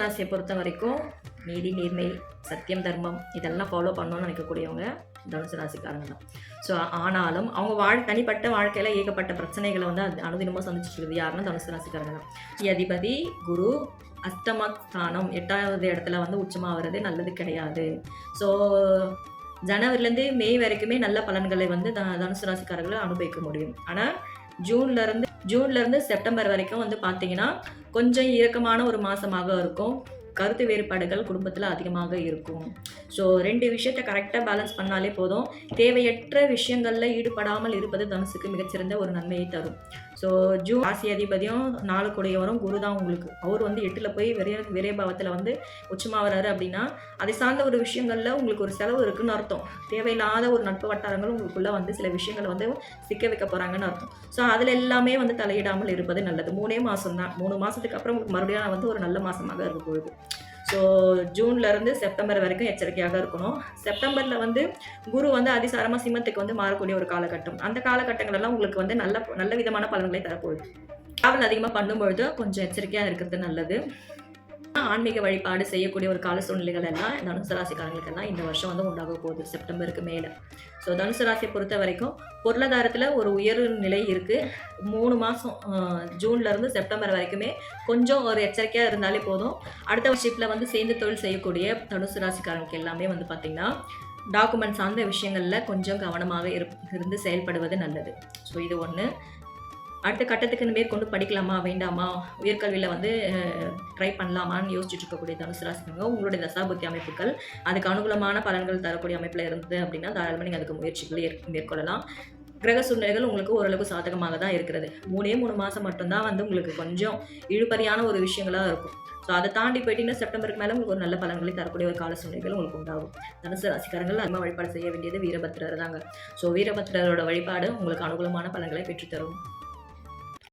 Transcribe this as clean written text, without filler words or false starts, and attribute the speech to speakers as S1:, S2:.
S1: ராசியை பொறுத்த வரைக்கும் நீதி நேர்மை சத்தியம் தர்மம் இதெல்லாம் ஃபாலோ பண்ணணும்னு நினைக்கக்கூடியவங்க தனுசு ராசிக்காரங்க தான். ஸோ ஆனாலும் அவங்க தனிப்பட்ட வாழ்க்கையில் ஏகப்பட்ட பிரச்சனைகளை வந்து அனுதினமாக சந்திச்சுட்டு இருக்குது யாருன்னா தனுசு ராசிக்காரங்க தான். அதிபதி குரு அஷ்டமஸ்தானம் 8வது இடத்துல வந்து உச்சமாகிறது நல்லது கிடையாது. ஸோ ஜனவரிலேருந்து மே வரைக்குமே நல்ல பலன்களை வந்து தனுசு ராசிக்காரர்களை அனுபவிக்க முடியும். ஆனால் ஜூன்லேருந்து செப்டம்பர் வரைக்கும் வந்து பார்த்தீங்கன்னா கொஞ்சம் இறுக்கமான ஒரு மாதமாக இருக்கும். கருத்து வேறுபாடுகள் குடும்பத்தில் அதிகமாக இருக்கும். ஸோ 2 விஷயத்தை கரெக்டாக பேலன்ஸ் பண்ணாலே போதும். தேவையற்ற விஷயங்களில் ஈடுபடாமல் இருப்பது தனுசுக்கு மிகச்சிறந்த ஒரு நன்மையை தரும். ஸோ ஜூன் ராசி அதிபதியும் 4 கூடியவரும் குரு தான் உங்களுக்கு. அவர் வந்து 8ல் போய் விரைபாவத்தில் வந்து உச்சமாகறாரு அப்படின்னா அதை சார்ந்த ஒரு விஷயங்களில் உங்களுக்கு ஒரு செலவு இருக்குன்னு அர்த்தம். தேவையில்லாத ஒரு நட்பு வட்டாரங்கள் உங்களுக்குள்ளே வந்து சில விஷயங்களை வந்து சிக்க வைக்க போகிறாங்கன்னு அர்த்தம். ஸோ அதில் எல்லாமே வந்து தலையிடாமல் இருப்பது நல்லது. 3 மாதம் தான். 3 மாதத்துக்கு அப்புறம் உங்களுக்கு மறுபடியும் வந்து ஒரு நல்ல மாதமாக இருக்க போகுது. ஸோ ஜூன்லேருந்து செப்டம்பர் வரைக்கும் எச்சரிக்கையாக இருக்கணும். செப்டம்பரில் வந்து குரு வந்து அதிசாரமாக சிம்மத்துக்கு வந்து மாறக்கூடிய ஒரு காலகட்டம். அந்த காலகட்டங்களெல்லாம் உங்களுக்கு வந்து நல்ல விதமான பலன்களை தரப்போகுது. டிராவல் அதிகமாக பண்ணும்பொழுது கொஞ்சம் எச்சரிக்கையாக இருக்கிறது நல்லது. ஆன்மீக வழிபாடு செய்யக்கூடிய ஒரு கால சூழ்நிலைகள் எல்லாம் தனுசு ராசிக்காரங்களுக்கெல்லாம் இந்த வருஷம் வந்து உண்டாக போகுது செப்டம்பருக்கு மேலே. ஸோ தனுசு ராசியை பொறுத்த வரைக்கும் பொருளாதாரத்தில் ஒரு உயர்வு நிலை இருக்குது. 3 மாதம் ஜூன்லேருந்து செப்டம்பர் வரைக்குமே கொஞ்சம் ஒரு எச்சரிக்கையாக இருந்தாலே போதும். அடுத்த வருஷத்தில் வந்து சேர்ந்து தொழில் செய்யக்கூடிய தனுசு ராசிக்காரங்களுக்கு எல்லாமே வந்து பார்த்திங்கன்னா டாக்குமெண்ட் சார்ந்த விஷயங்களில் கொஞ்சம் கவனமாக இருந்து செயல்படுவது நல்லது. ஸோ இது ஒன்று. அடுத்த கட்டத்துக்கு மேற்கொண்டு படிக்கலாமா வேண்டாமா, உயர்கல்வியில் வந்து ட்ரை பண்ணலாமான்னு யோசிச்சுட்டு இருக்கக்கூடிய தனுசு ராசிக்காரங்க உங்களுடைய தசாபுத்தி அமைப்புகள் அதுக்கு அனுகூலமான பலன்கள் தரக்கூடிய அமைப்பில் இருந்தது அப்படின்னா தாராளமாக நீங்கள் அதுக்கு முயற்சிகளை மேற்கொள்ளலாம். கிரக சூழ்நிலைகள் உங்களுக்கு ஓரளவுக்கு சாதகமாக தான் இருக்கிறது. 3 மாதம் மட்டும்தான் வந்து உங்களுக்கு கொஞ்சம் இழுபறியான ஒரு விஷயங்களாக இருக்கும். ஸோ அதை தாண்டி போயிட்டீங்கன்னா செப்டம்பருக்கு மேலே உங்களுக்கு ஒரு நல்ல பலன்களை தரக்கூடிய ஒரு கால சூழ்நிலைகள் உங்களுக்கு உண்டாகும். தனுசு ராசிக்காரங்கள் அதிகமாக வழிபாடு செய்ய வேண்டியது வீரபத்ரர் தாங்க. ஸோ வீரபத்ரரோட வழிபாடு உங்களுக்கு அனுகூலமான பலன்களை பெற்றுத்தரும்.